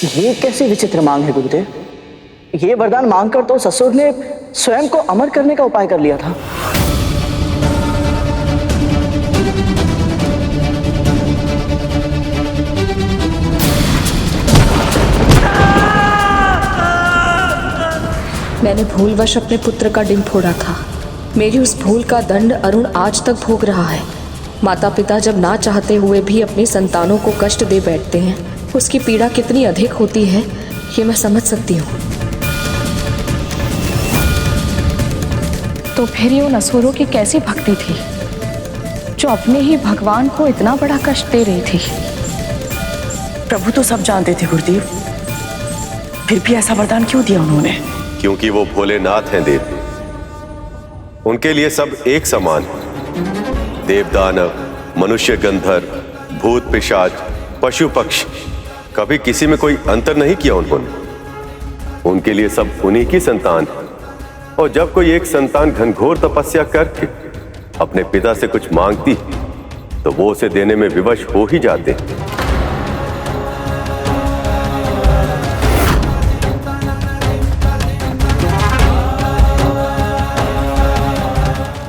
ये कैसी विचित्र मांग है गुरुदेव। ये वरदान मांगकर तो ससुर ने स्वयं को अमर करने का उपाय कर लिया था। मैंने भूलवश अपने पुत्र का डिंब फोड़ा था। मेरी उस भूल का दंड अरुण आज तक भोग रहा है। माता पिता जब ना चाहते हुए भी अपनी संतानों को कष्ट दे बैठते हैं, उसकी पीड़ा कितनी अधिक होती है ये मैं समझ सकती हूँ। तो फिर ये उन असुरों की कैसी भक्ति थी जो अपने ही भगवान को इतना बड़ा कष्ट दे रही थी? प्रभु तो सब जानते थे गुरुदेव, फिर भी ऐसा वरदान क्यों दिया उन्होंने? क्योंकि वो भोलेनाथ हैं देव। उनके लिए सब एक समान, देव दानव, मनुष्य गंधर्व, भूत पिशाच, पशु पक्षी, कभी किसी में कोई अंतर नहीं किया उन्होंने। उनके लिए सब उन्हीं की संतान है। और जब कोई एक संतान घनघोर तपस्या करके अपने पिता से कुछ मांगती तो वो उसे देने में विवश हो ही जाते।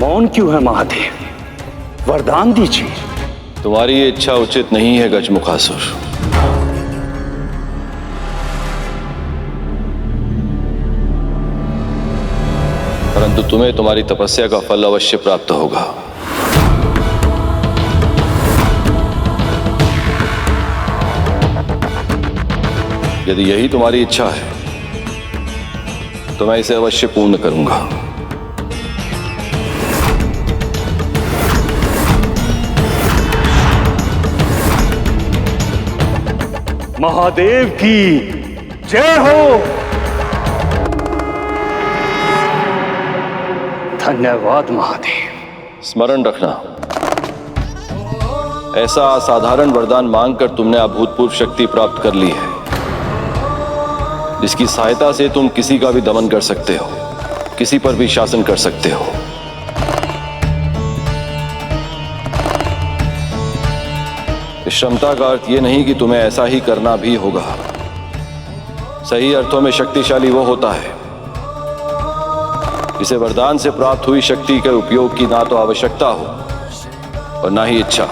मौन क्यों है महादेव? वरदान दीजिए। तुम्हारी ये इच्छा उचित नहीं है गजमुखासुर। परंतु तुम्हें तुम्हारी तपस्या का फल अवश्य प्राप्त होगा। यदि यही तुम्हारी इच्छा है तो मैं इसे अवश्य पूर्ण करूंगा। महादेव की जय हो। धन्यवाद महादेव। स्मरण रखना, ऐसा असाधारण वरदान मांगकर तुमने अभूतपूर्व शक्ति प्राप्त कर ली है, जिसकी सहायता से तुम किसी का भी दमन कर सकते हो, किसी पर भी शासन कर सकते हो। इस क्षमता का अर्थ यह नहीं कि तुम्हें ऐसा ही करना भी होगा। सही अर्थों में शक्तिशाली वो होता है जिसे वरदान से प्राप्त हुई शक्ति के उपयोग की ना तो आवश्यकता हो और ना ही इच्छा।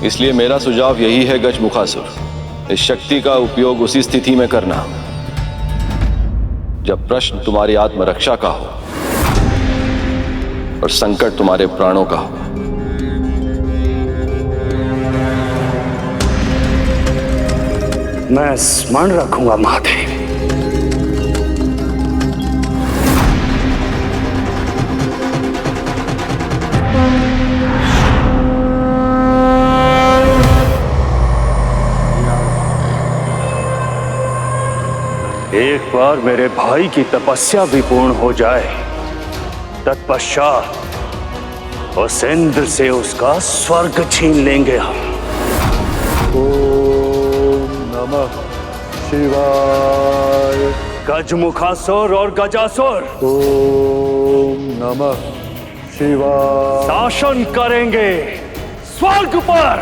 इसलिए मेरा सुझाव यही है गजमुखासुर, इस शक्ति का उपयोग उसी स्थिति में करना जब प्रश्न तुम्हारी आत्मरक्षा का हो और संकट तुम्हारे प्राणों का हो। मैं स्मरण रखूंगा महादेव। एक बार मेरे भाई की तपस्या भी पूर्ण हो जाए, तत्पश्चात उस इंद्र से उसका स्वर्ग छीन लेंगे हम। नमः शिवाय। गजमुखासुर और गजासुर, ओम नमः शिवाय। शासन करेंगे स्वर्ग पर।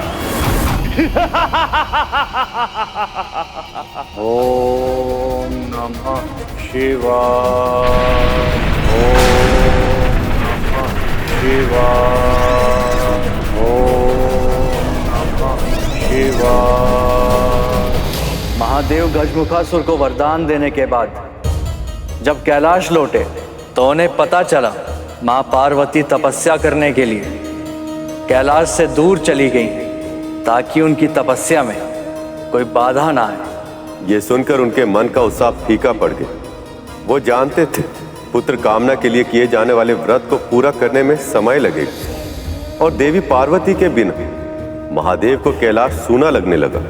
ओम नमः शिवाय। ओम नमः शिवाय। ओम नमः शिवाय। महादेव गजमुखासुर को वरदान देने के बाद जब कैलाश लौटे तो उन्हें पता चला मां पार्वती तपस्या करने के लिए कैलाश से दूर चली गई ताकि उनकी तपस्या में कोई बाधा ना आए। ये सुनकर उनके मन का उत्साह फीका पड़ गया। वो जानते थे पुत्र कामना के लिए किए जाने वाले व्रत को पूरा करने में समय लगेगा और देवी पार्वती के बिना महादेव को कैलाश सूना लगने लगा।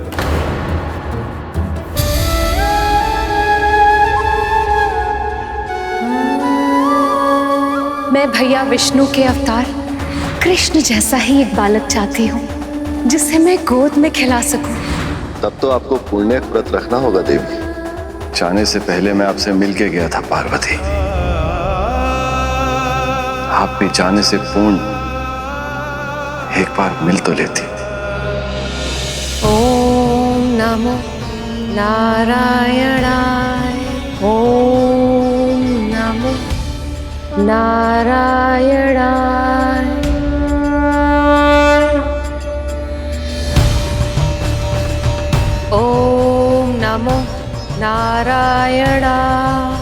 मैं भैया विष्णु के अवतार कृष्ण जैसा ही एक बालक चाहती हूँ जिसे मैं गोद में खिला सकूं। तब तो आपको पुण्य व्रत रखना होगा देवी। जाने से पहले मैं आपसे मिल के गया था पार्वती। आप भी जाने से पूर्ण एक बार मिल तो लेती। ओम नमो नारायणाय। ओम नमो नारायणाय। ओम नमो नारायणाय।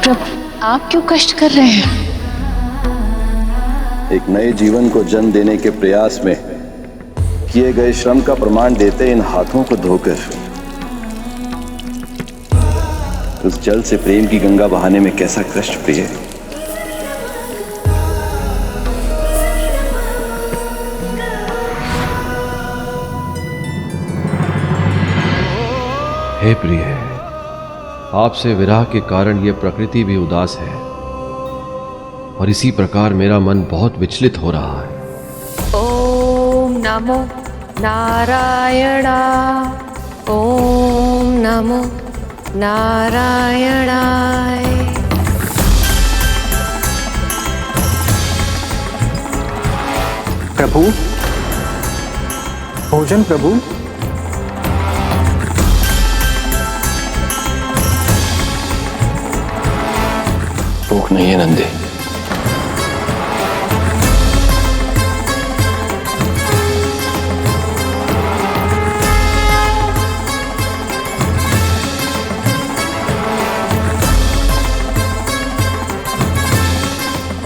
प्रभु, आप क्यों कष्ट कर रहे हैं? एक नए जीवन को जन्म देने के प्रयास में किए गए श्रम का प्रमाण देते इन हाथों को धोकर उस जल से प्रेम की गंगा बहाने में कैसा कष्ट प्रिय है। हे प्रिय, आपसे विरह के कारण यह प्रकृति भी उदास है और इसी प्रकार मेरा मन बहुत विचलित हो रहा है। ओम नमो नारायणाय। ओम नमो नारायणाय। प्रभु, भोजन प्रभु। भूख नहीं है नंदी।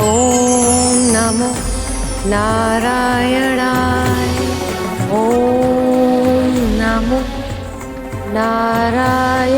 ओम नमो नारायणाय। ओम नमो नारायणाय।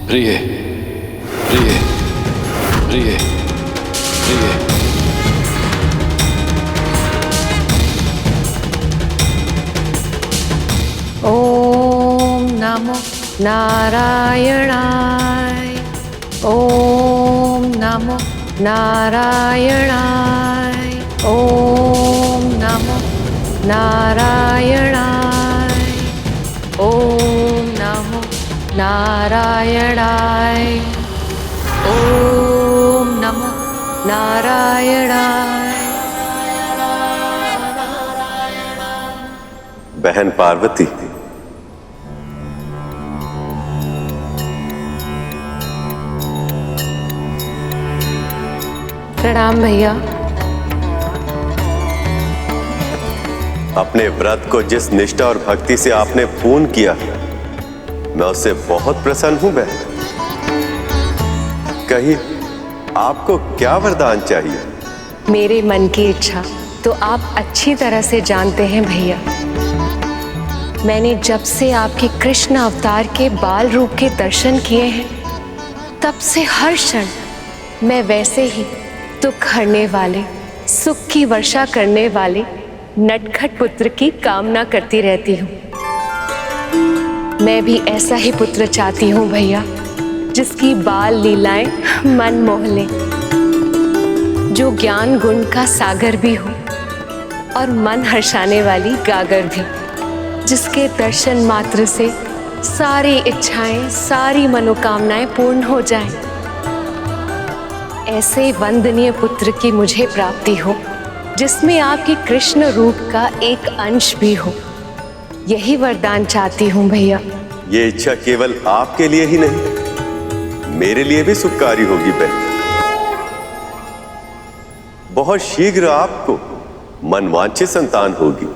प्रिय, प्रिय, प्रिय, प्रिय। ओम नमो नारायणाय। ओम नमो नारायणाय। ओम नमो नारायणाय। ओम नमो नारायणाय। ओम नमो नारायणाय। बहन पार्वती, प्रणाम भैया। अपने व्रत को जिस निष्ठा और भक्ति से आपने पूर्ण किया, मैं उससे बहुत प्रसन्न हूं बहन। कहिए, आपको क्या वरदान चाहिए? मेरे मन की इच्छा तो आप अच्छी तरह से जानते हैं भैया। मैंने जब से आपके कृष्ण अवतार के बाल रूप के दर्शन किए हैं, तब से हर क्षण मैं वैसे ही दुख हरने वाले, सुख की वर्षा करने वाले नटखट पुत्र की कामना करती रहती हूँ। मैं भी ऐसा ही पुत्र चाहती हूँ भैया, जिसकी बाल लीलाएं मन मोह लें, जो ज्ञान गुण का सागर भी हो और मन हर्षाने वाली गागर भी, जिसके दर्शन मात्र से सारी इच्छाएं, सारी मनोकामनाएं पूर्ण हो जाएं। ऐसे वंदनीय पुत्र की मुझे प्राप्ति हो, जिसमें आपके कृष्ण रूप का एक अंश भी हो। यही वरदान चाहती हूँ भैया। ये इच्छा केवल आपके लिए ही नहीं, मेरे लिए भी सुखकारी होगी बहन। बहुत शीघ्र आपको मनवांछित संतान होगी।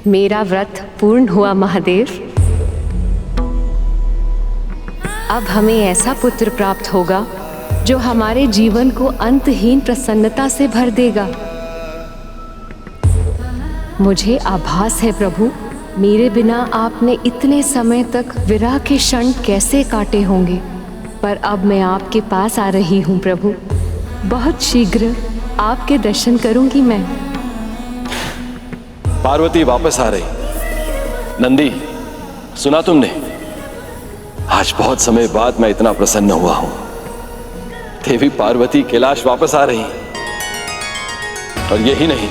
मेरा व्रत पूर्ण हुआ महादेव। अब हमें ऐसा पुत्र प्राप्त होगा जो हमारे जीवन को अंतहीन प्रसन्नता से भर देगा। मुझे आभास है प्रभु, मेरे बिना आपने इतने समय तक विरह के क्षण कैसे काटे होंगे, पर अब मैं आपके पास आ रही हूँ प्रभु। बहुत शीघ्र आपके दर्शन करूंगी मैं। पार्वती वापस आ रही। नंदी, सुना तुमने? आज बहुत समय बाद मैं इतना प्रसन्न हुआ हूं। देवी पार्वती कैलाश वापस आ रही। और यही नहीं,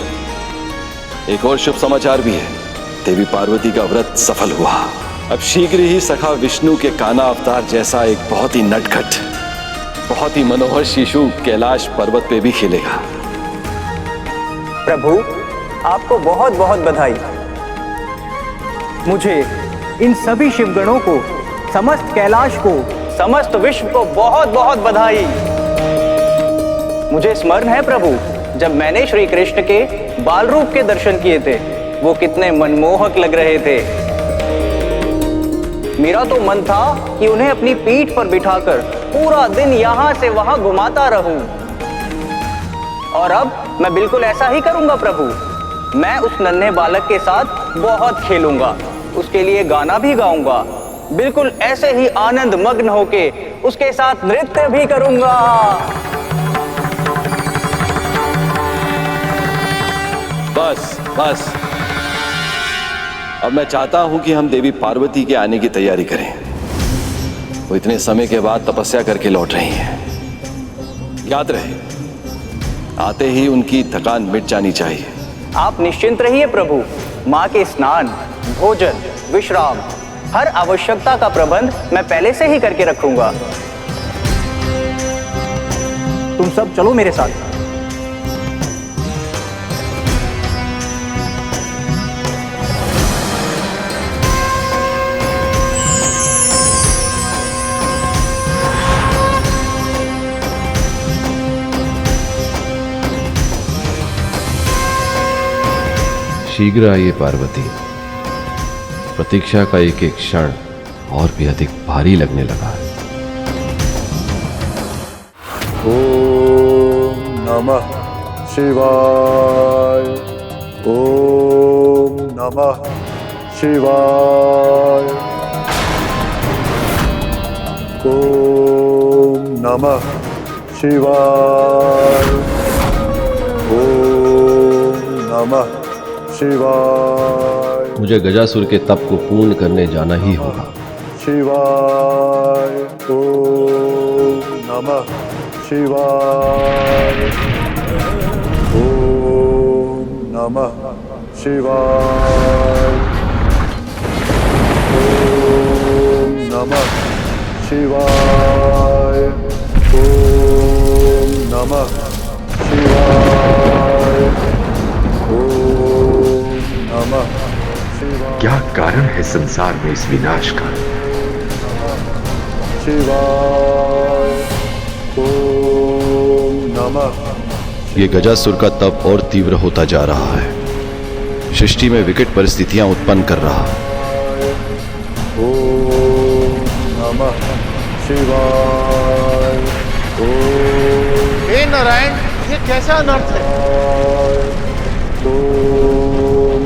एक और शुभ समाचार भी है। देवी पार्वती का व्रत सफल हुआ। अब शीघ्र ही सखा विष्णु के काना अवतार जैसा एक बहुत ही नटखट, बहुत ही मनोहर शिशु कैलाश पर्वत पे भी खेलेगा। प्रभु, आपको बहुत बहुत बधाई। मुझे, इन सभी शिवगणों को, समस्त कैलाश को, समस्त विश्व को बहुत बहुत बधाई। मुझे स्मरण है प्रभु, जब मैंने श्री कृष्ण के बाल रूप के दर्शन किए थे, वो कितने मनमोहक लग रहे थे। मेरा तो मन था कि उन्हें अपनी पीठ पर बिठाकर पूरा दिन यहाँ से वहां घुमाता रहूं। और अब मैं बिल्कुल ऐसा ही करूंगा प्रभु। मैं उस नन्हे बालक के साथ बहुत खेलूंगा, उसके लिए गाना भी गाऊंगा, बिल्कुल ऐसे ही आनंद मग्न होके उसके साथ नृत्य भी करूंगा। बस बस, अब मैं चाहता हूं कि हम देवी पार्वती के आने की तैयारी करें। वो इतने समय के बाद तपस्या करके लौट रही हैं। याद रहे, आते ही उनकी थकान मिट जानी चाहिए। आप निश्चिंत रहिए प्रभु, माँ के स्नान, भोजन, विश्राम, हर आवश्यकता का प्रबंध मैं पहले से ही करके रखूंगा। तुम सब चलो मेरे साथ। शीघ्र आइए पार्वती। प्रतीक्षा का एक एक क्षण और भी अधिक भारी लगने लगा है। ओम नमः शिवाय। ओम नमः शिवाय। ओम नमः शिवाय। ओम नमः शिवाय। मुझे गजासुर के तप को पूर्ण करने जाना ही होगा। शिवाय। ओम नमः शिवाय। ओम नमः शिवाय। ओम नमः शिवाय। ओम नमः शिवाय। ओम नमः शिवाय। क्या कारण है संसार में इस विनाश का? शिवाय। ओम नमः। ये गजासुर का तप और तीव्र होता जा रहा है। सृष्टि में विकट परिस्थितियां उत्पन्न कर रहा है। ओम नमः शिवाय। ओम हे नारायण, ये कैसा अनर्थ है? ओम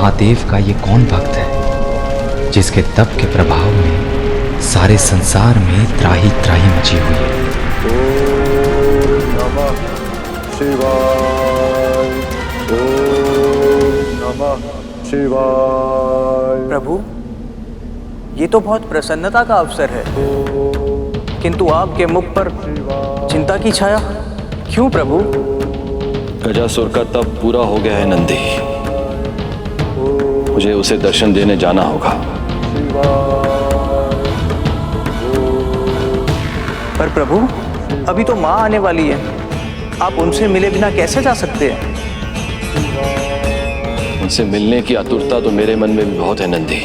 महादेव का ये कौन भक्त है जिसके तप के प्रभाव में सारे संसार में त्राही त्राही मची हुई है। ओम नमः शिवाय, ओम नमः शिवाय। प्रभु, ये तो बहुत प्रसन्नता का अवसर है, किंतु आपके मुख पर चिंता की छाया क्यों प्रभु? गजासुर का तप पूरा हो गया है नंदी, मुझे उसे दर्शन देने जाना होगा। पर प्रभु, अभी तो माँ आने वाली है, आप उनसे मिले बिना कैसे जा सकते हैं? उनसे मिलने की आतुरता तो मेरे मन में भी बहुत है नंदी।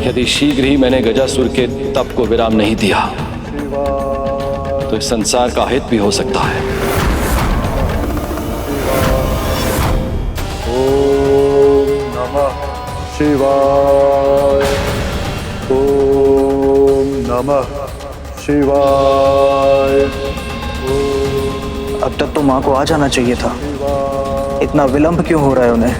यदि शीघ्र ही मैंने गजासुर के तप को विराम नहीं दिया तो इस संसार का हित भी हो सकता है। ओम नमः शिवाय, ओम नमः शिवाय। अब तक तो माँ को आ जाना चाहिए था, इतना विलंब क्यों हो रहा है उन्हें?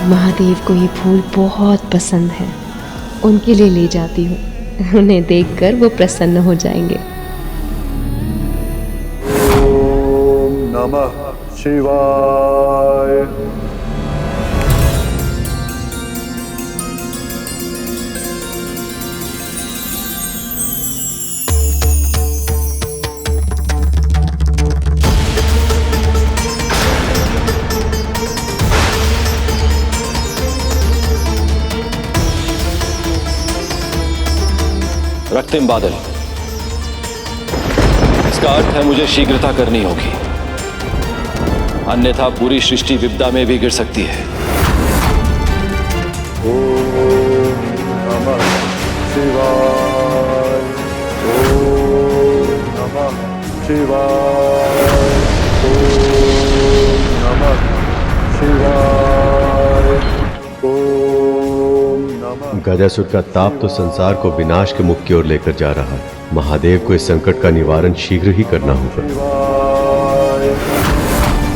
महादेव को ये फूल बहुत पसंद है, उनके लिए ले जाती हूँ। उन्हें देखकर वो प्रसन्न हो जाएंगे। ओम नमः शिवाय। रक्तिम बादल, इसका अर्थ है मुझे शीघ्रता करनी होगी, अन्यथा पूरी सृष्टि विपदा में भी गिर सकती है। ओम नमः शिवाय, ओम नमः शिवाय, ओम नमः शिवाय, ओम नमः। गजासुर का ताप तो संसार को विनाश के मुख की ओर लेकर जा रहा है। महादेव को इस संकट का निवारण शीघ्र ही करना होगा।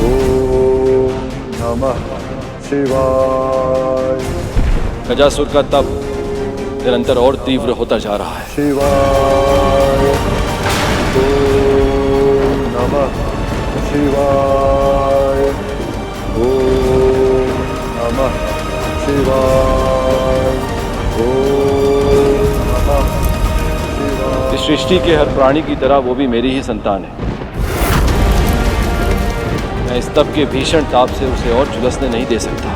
ओम नमः शिवाय। गजासुर का तप निरंतर और तीव्र होता जा रहा है। शिवाय, ओम नमः शिवाय, ओम नमः शिवाय, ओम नमः शिवाय। इस सृष्टि के हर प्राणी की तरह वो भी मेरी ही संतान है। मैं इस तप के भीषण ताप से उसे और झुलसने नहीं दे सकता,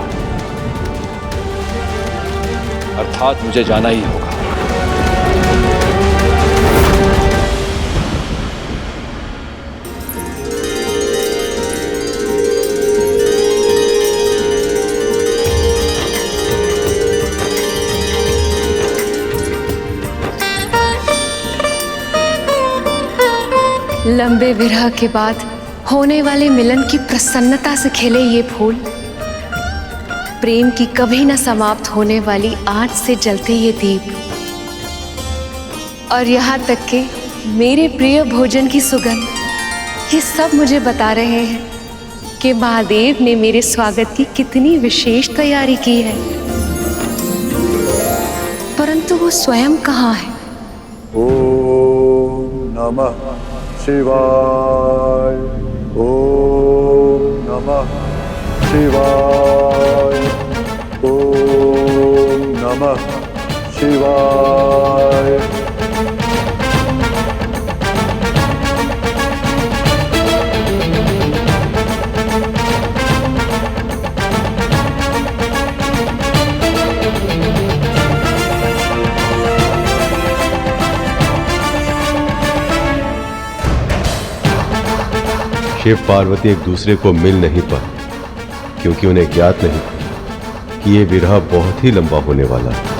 अर्थात मुझे जाना ही होगा। लंबे विरह के बाद होने वाले मिलन की प्रसन्नता से खिले ये फूल, प्रेम की कभी न समाप्त होने वाली आँच से जलते ये दीप, और यहाँ तक कि मेरे प्रिय भोजन की सुगंध, ये सब मुझे बता रहे हैं कि महादेव ने मेरे स्वागत की कितनी विशेष तैयारी की है। परंतु वो स्वयं कहाँ है? ओम नमः शिवाय, ओम नमः शिवाय, ओम नमः शिवाय। शिव पार्वती एक दूसरे को मिल नहीं पाए क्योंकि उन्हें ज्ञात नहीं था कि ये विरह बहुत ही लंबा होने वाला है।